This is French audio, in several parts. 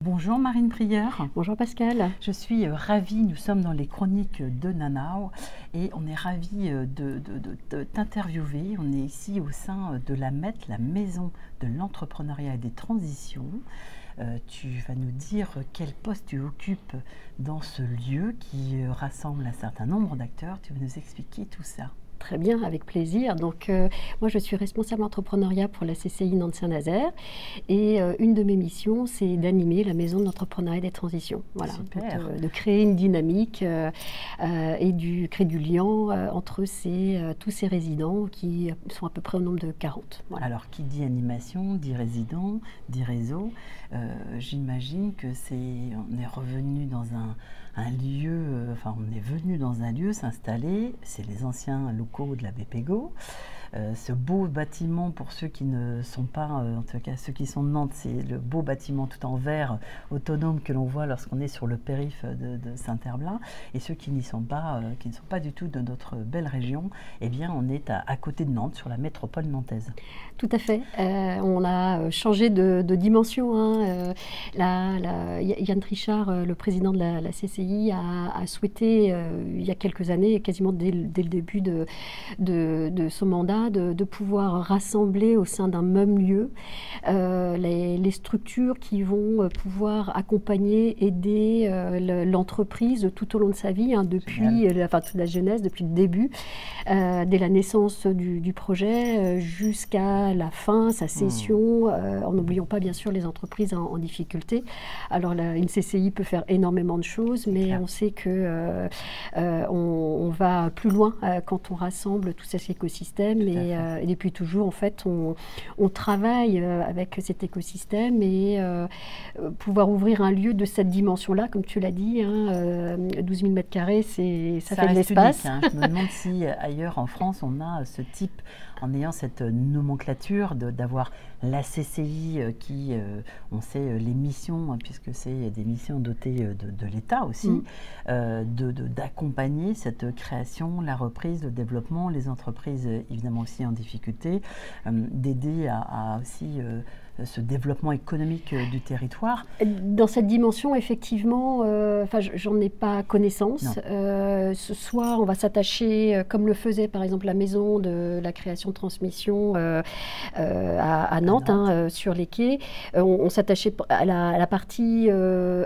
Bonjour Marine Prieur. Bonjour Pascal. Je suis ravie, nous sommes dans les chroniques de Nanao et on est ravis de t'interviewer. On est ici au sein de la MET, la Maison de l'Entrepreneuriat et des Transitions. Tu vas nous dire quel poste tu occupes dans ce lieu qui rassemble un certain nombre d'acteurs. Tu vas nous expliquer tout ça. Très bien, avec plaisir. Donc, moi, je suis responsable entrepreneuriat pour la CCI Nantes-Saint-Nazaire et une de mes missions, c'est d'animer la Maison de l'Entrepreneuriat et des Transitions. Voilà, de créer une dynamique et créer du lien entre tous ces résidents qui sont à peu près au nombre de 40. Voilà. Alors, qui dit animation, dit résident, dit réseau. J'imagine que on est revenu dans un lieu, on est venu dans un lieu s'installer, c'est les anciens locaux de la BPGO. Ce beau bâtiment, pour ceux qui ne sont pas, en tout cas ceux qui sont de Nantes, c'est le beau bâtiment tout en verre autonome que l'on voit lorsqu'on est sur le périph' de Saint-Herblain. Et ceux qui n'y sont pas, qui ne sont pas du tout de notre belle région, eh bien on est à côté de Nantes, sur la métropole nantaise. Tout à fait. On a changé de dimension. Hein. Yann Trichard, le président de la CCI, a souhaité, il y a quelques années, quasiment dès le début de son mandat, de pouvoir rassembler au sein d'un même lieu les structures qui vont pouvoir accompagner, aider l'entreprise tout au long de sa vie, hein, depuis toute la genèse, depuis le début, dès la naissance du projet jusqu'à la fin, sa cession, en n'oubliant pas bien sûr les entreprises en difficulté. Alors une CCI peut faire énormément de choses, mais on sait que on va plus loin quand on rassemble tout cet écosystème. Et depuis toujours, en fait, on travaille avec cet écosystème et pouvoir ouvrir un lieu de cette dimension-là, comme tu l'as dit, hein, 12 000 mètres carrés, ça fait de l'espace. Hein. Je me demande si ailleurs en France, on a ce type, en ayant cette nomenclature d'avoir la CCI qui, on sait, les missions, puisque c'est des missions dotées de l'État aussi, d'accompagner cette création, la reprise, le développement, les entreprises évidemment aussi en difficulté, d'aider à aussi ce développement économique du territoire. Dans cette dimension, effectivement, j'en ai pas connaissance. Ce soir, on va s'attacher, comme le faisait par exemple la maison de la création-transmission à Nantes, hein, sur les quais. On s'attachait à la partie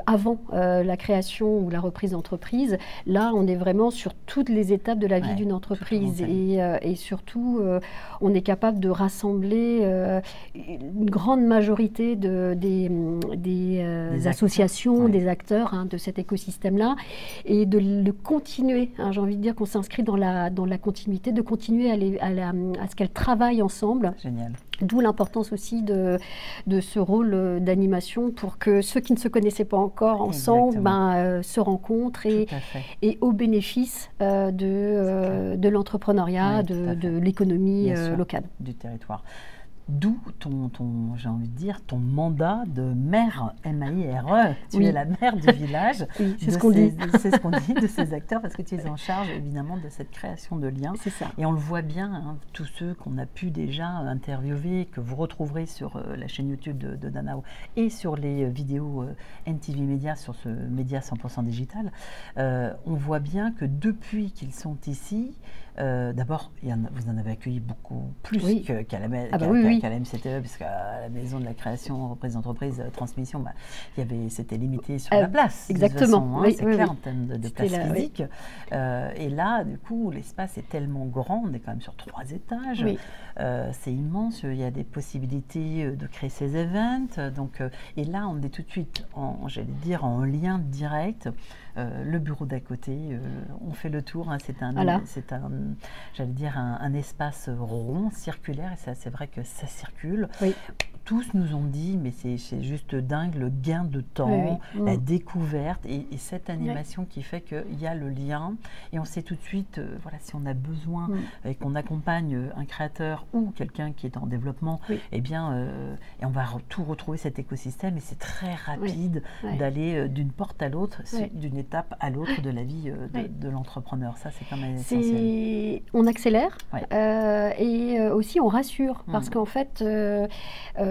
avant la création ou la reprise d'entreprise. Là, on est vraiment sur toutes les étapes de la vie d'une entreprise. Et surtout, on est capable de rassembler une grande majorité des associations, des acteurs, hein, de cet écosystème-là, et de le continuer. Hein, j'ai envie de dire qu'on s'inscrit dans la continuité, de continuer à ce qu'elles travaillent ensemble. Génial. D'où l'importance aussi de ce rôle d'animation pour que ceux qui ne se connaissaient pas encore ensemble se rencontrent et au bénéfice de l'entrepreneuriat, de l'économie locale. Du territoire. D'où j'ai envie de dire, ton mandat de maire, M-A-I-R-E. Tu es la maire du village. Oui, c'est ce qu'on dit. C'est ce qu'on dit de ces acteurs, parce que tu es en charge évidemment de cette création de liens. C'est ça. Et on le voit bien, hein, tous ceux qu'on a pu déjà interviewer, que vous retrouverez sur la chaîne YouTube de Nanao et sur les vidéos NTV Média, sur ce média 100% digital, on voit bien que depuis qu'ils sont ici, d'abord, vous en avez accueilli beaucoup plus qu'à la MCTE, puisqu'à la maison de la création, reprise d'entreprise, transmission, c'était limité sur la place. Exactement. C'est clair en termes de place physique. Et là, du coup, l'espace est tellement grand, on est quand même sur 3 étages. Oui. C'est immense, il y a des possibilités de créer ces events. Et là, on est tout de suite, en lien direct. Le bureau d'à côté, on fait le tour, hein, c'est un espace rond, circulaire, et c'est vrai que ça circule. Oui. tous nous ont dit, mais c'est juste dingue, le gain de temps, la découverte et cette animation qui fait qu'il y a le lien. Et on sait tout de suite, voilà, si on a besoin et qu'on accompagne un créateur ou quelqu'un qui est en développement, eh bien, et on va tout retrouver cet écosystème. Et c'est très rapide d'aller d'une porte à l'autre, d'une étape à l'autre de la vie de l'entrepreneur. Ça, c'est quand même essentiel. On accélère et aussi on rassure parce qu'en fait,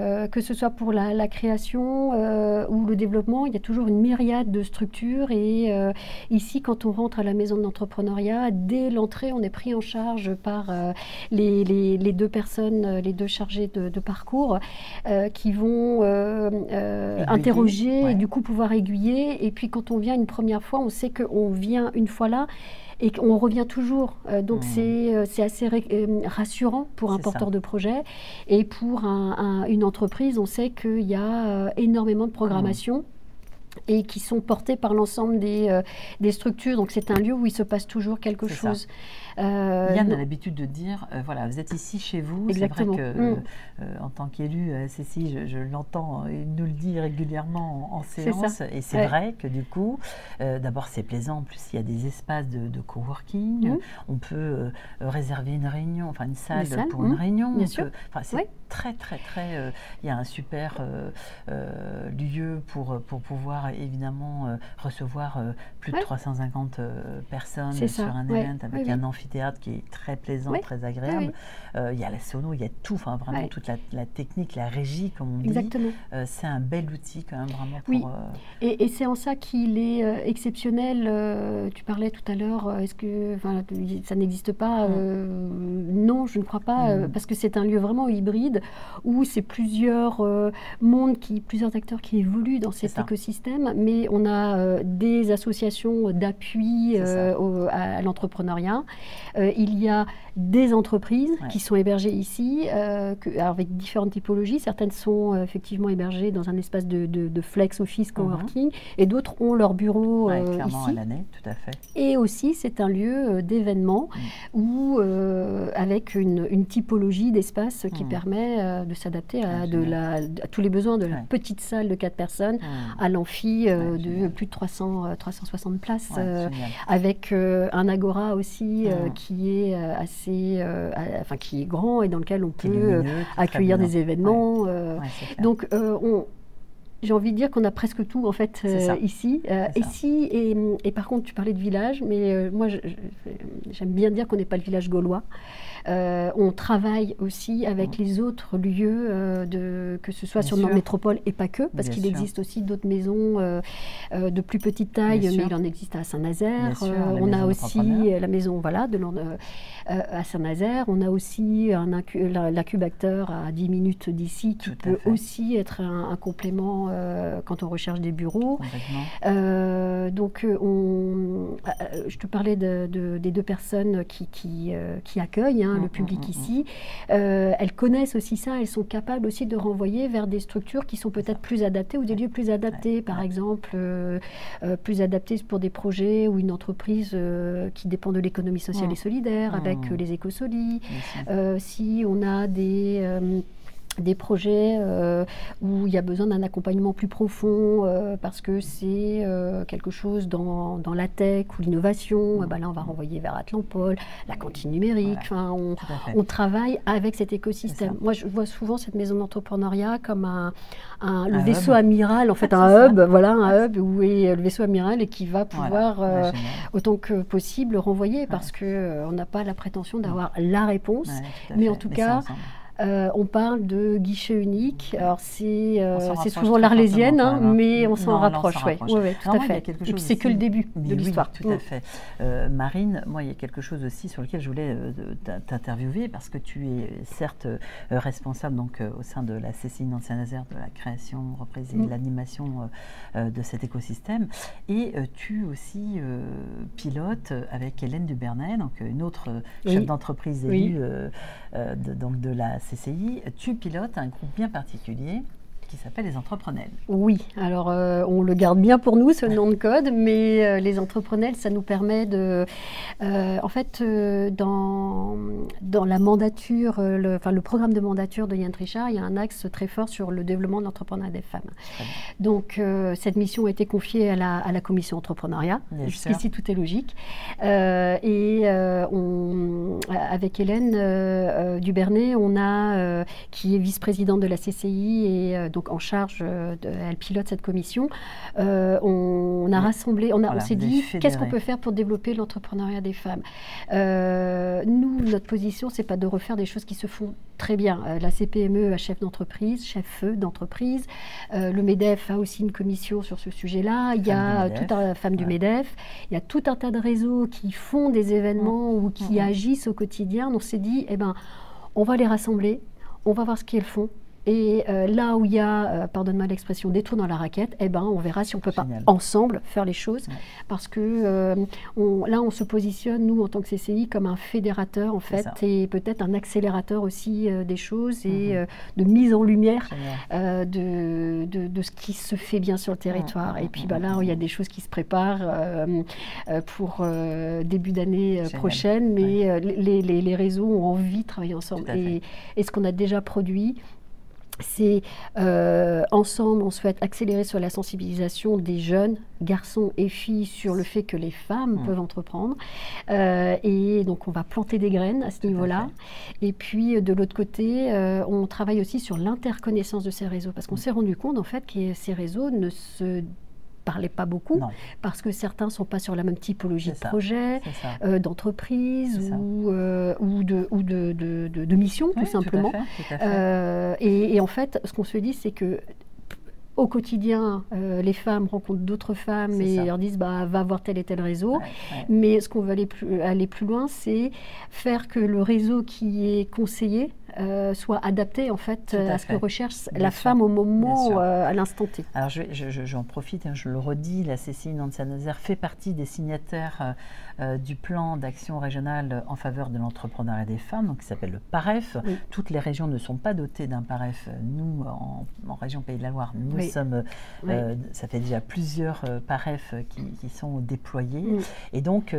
que ce soit pour la création ou le développement, il y a toujours une myriade de structures et ici, quand on rentre à la maison de l'entrepreneuriat, dès l'entrée, on est pris en charge par les deux personnes, les deux chargés de parcours qui vont interroger et du coup pouvoir aiguiller. Et puis quand on vient une première fois, on sait qu'on vient une fois là et qu'on revient toujours. Donc c'est assez rassurant pour un porteur de projet. Et pour une entreprise, on sait qu'il y a énormément de programmation et qui sont portés par l'ensemble des structures. Donc c'est un lieu où il se passe toujours quelque chose. Yann a l'habitude de dire, voilà, vous êtes ici chez vous. Exactement. C'est vrai que, en tant qu'élu à SCCI, je l'entends, il nous le dit régulièrement en séance. Et c'est vrai que du coup, d'abord c'est plaisant. En plus, il y a des espaces de coworking. On peut réserver une réunion, enfin une salle pour une réunion. Bien sûr. C'est très, il y a un super lieu pour pouvoir évidemment recevoir plus de 350 personnes sur un event avec un amphithéâtre qui est très plaisant, très agréable. Il y a la sono, il y a tout, enfin vraiment toute la technique, la régie, comme on dit. C'est un bel outil quand même vraiment pour... Et c'est en ça qu'il est exceptionnel. Tu parlais tout à l'heure, est-ce que ça n'existe pas Non, je ne crois pas, parce que c'est un lieu vraiment hybride où c'est plusieurs plusieurs acteurs qui évoluent dans cet écosystème, mais on a des associations d'appui à l'entrepreneuriat. Il y a des entreprises qui sont hébergées ici, avec différentes typologies. Certaines sont effectivement hébergées dans un espace de flex office coworking, et d'autres ont leur bureau clairement ici. À l'année, tout à fait. Et aussi, c'est un lieu d'événement où, avec une typologie d'espace qui permet de s'adapter à tous les besoins de la petite salle de 4 personnes à l'amphi de plus de 360 places, avec un agora aussi qui est qui est grand et dans lequel on peut accueillir des événements. Donc, j'ai envie de dire qu'on a presque tout en fait ici. Et par contre, tu parlais de village, mais moi j'aime bien dire qu'on n'est pas le village gaulois. On travaille aussi avec les autres lieux, que ce soit sur notre métropole et pas que, parce qu'il existe aussi d'autres maisons de plus petite taille, mais il en existe à Saint-Nazaire. On a aussi la maison à Saint-Nazaire. On a aussi l'incubateur à 10 minutes d'ici qui peut aussi être un complément quand on recherche des bureaux. Donc, je te parlais des deux personnes qui accueillent le public ici. Elles connaissent aussi ça, elles sont capables aussi de renvoyer vers des structures qui sont peut-être plus adaptées ou des lieux plus adaptés, par exemple, plus adaptés pour des projets ou une entreprise qui dépend de l'économie sociale et solidaire, avec les écosolis. Si on a des projets où il y a besoin d'un accompagnement plus profond parce que c'est quelque chose dans la tech ou l'innovation, là on va renvoyer vers Atlampol, la cantine numérique. On travaille avec cet écosystème. Moi je vois souvent cette maison d'entrepreneuriat comme le vaisseau amiral, en fait un hub, un hub où est le vaisseau amiral et qui va pouvoir autant que possible renvoyer parce qu'on n'a pas la prétention d'avoir la réponse, mais en tout cas on parle de guichet unique. Alors c'est souvent l'arlésienne, mais on s'en rapproche. Tout à fait. Et puis c'est que le début de l'histoire. Tout à fait. Marine, moi il y a quelque chose aussi sur lequel je voulais t'interviewer parce que tu es certes responsable donc au sein de la CCI Nantes-Saint-Nazaire de la création, reprise et de l'animation de cet écosystème, et tu aussi pilotes avec Hélène Dubernay, donc une autre chef d'entreprise élue de la CCI, tu pilotes un groupe bien particulier qui s'appelle les Entreprenelles. Oui, alors on le garde bien pour nous, ce nom de code, mais les Entreprenelles, ça nous permet de... en fait, dans la mandature, le programme de mandature de Yann Trichard, il y a un axe très fort sur le développement de l'entrepreneuriat des femmes. Donc, cette mission a été confiée à la commission entrepreneuriat. Jusqu'ici, tout est logique. Avec Hélène Dubernay, qui est vice-présidente de la CCI et donc en charge, elle pilote cette commission. On a rassemblé, on s'est dit, qu'est-ce qu'on peut faire pour développer l'entrepreneuriat des femmes? Nous, notre position, c'est pas de refaire des choses qui se font très bien. La CPME a chef d'entreprise, d'entreprise. Le MEDEF a aussi une commission sur ce sujet-là. Il y a tout un femme du MEDEF. Il y a tout un tas de réseaux qui font des événements ou qui agissent au quotidien. On s'est dit, on va les rassembler, on va voir ce qu'elles font. Et là où il y a, pardonne-moi l'expression, des trous dans la raquette, on verra si on peut pas ensemble faire les choses. Parce que là, on se positionne, nous, en tant que CCI, comme un fédérateur, en fait, et peut-être un accélérateur aussi des choses et de mise en lumière de ce qui se fait bien sur le territoire. Et puis là, il y a des choses qui se préparent pour début d'année prochaine, mais les réseaux ont envie de travailler ensemble. Et ce qu'on a déjà produit, c'est ensemble, on souhaite accélérer sur la sensibilisation des jeunes, garçons et filles, sur le fait que les femmes peuvent entreprendre. Et donc, on va planter des graines à ce niveau-là. Et puis, de l'autre côté, on travaille aussi sur l'interconnaissance de ces réseaux. Parce qu'on s'est rendu compte, en fait, que ces réseaux ne se parlaient pas beaucoup, parce que certains ne sont pas sur la même typologie de projet, d'entreprise ou de mission, tout simplement. Tout à fait. Et en fait, ce qu'on se dit, c'est que au quotidien, les femmes rencontrent d'autres femmes et leur disent va voir tel et tel réseau. Mais ce qu'on veut aller plus loin, c'est faire que le réseau qui est conseillé soit adapté en fait à ce que recherche la femme au moment, à l'instant T. Alors j'en profite, je le redis, la CCI Nantes-Saint-Nazaire fait partie des signataires du plan d'action régionale en faveur de l'entrepreneuriat des femmes, donc qui s'appelle le PAREF. Toutes les régions ne sont pas dotées d'un PAREF. Nous, en région Pays de la Loire, nous sommes, ça fait déjà plusieurs PAREF qui sont déployés. Et donc,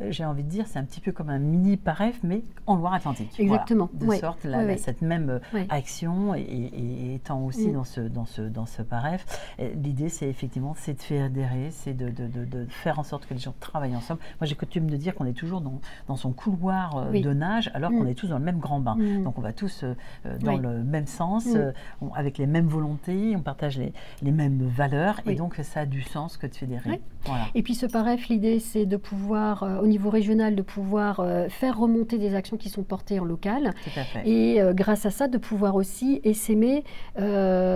j'ai envie de dire, c'est un petit peu comme un mini PAREF, mais en Loire-Atlantique. Exactement. Voilà. De sorte, cette même action et étant aussi dans ce PAREF, l'idée, c'est effectivement de fédérer, c'est de faire en sorte que les gens travaillent ensemble. Moi, j'ai coutume de dire qu'on est toujours dans son couloir de nage, alors qu'on est tous dans le même grand bain. Donc, on va tous dans le même sens, avec les mêmes volontés, on partage les mêmes valeurs, et donc ça a du sens que de fédérer. Voilà. Et puis ce PAREF, l'idée, c'est de pouvoir, au niveau régional, de pouvoir faire remonter des actions qui sont portées en local. Tout à fait. Et grâce à ça, de pouvoir aussi essaimer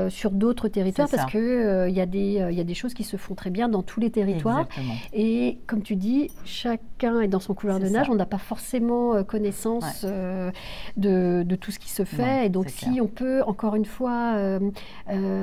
sur d'autres territoires, parce qu'il y a des choses qui se font très bien dans tous les territoires. Exactement. Et comme tu dis, chacun est dans son couloir de nage. On n'a pas forcément connaissance de tout ce qui se fait. Non, et donc, si on peut, encore une fois,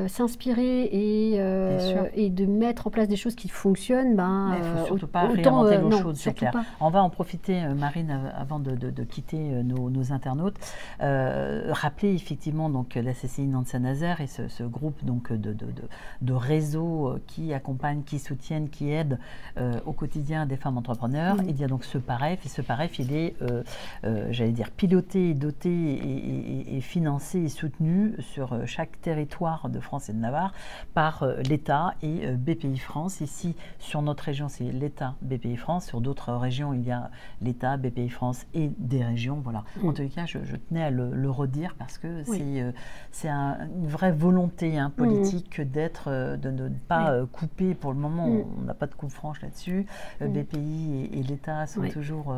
s'inspirer et de mettre en place des choses qui fonctionnent, il ne faut surtout pas réinventer l'eau chaude, c'est clair. On va en profiter, Marine, avant de quitter nos internautes. Rappeler effectivement donc, la CCI Nantes-Saint-Nazaire et ce groupe donc, de réseaux qui accompagnent, qui soutiennent, qui aident au quotidien des femmes entrepreneurs. Il y a donc ce PAREF, et ce PAREF, il est, j'allais dire, piloté, doté et financé et soutenu sur chaque territoire de France et de Navarre par l'État et BPI France. Ici, sur notre région, c'est l'État, BPI France. Sur d'autres régions, il y a l'État, BPI France et des régions. Voilà. En tous les cas, je tenais à le redire parce que c'est une vraie volonté politique de ne pas couper. Pour le moment, on n'a pas de coupe franche là-dessus. BPI et l'État sont toujours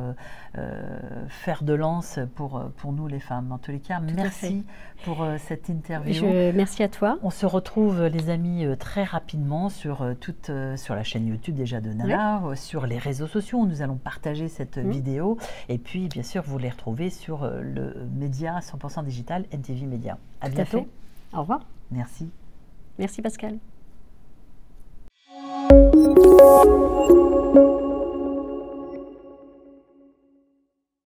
fer de lance pour nous les femmes. En tous les cas, merci pour cette interview. Merci à toi. On se retrouve, les amis, très rapidement sur la chaîne YouTube déjà de Nana, sur les réseaux sociaux où nous allons partager cette vidéo. Et puis, bien sûr, vous les retrouvez sur le média 100% digital NTV Média. À bientôt. Au revoir. Merci. Merci Pascal.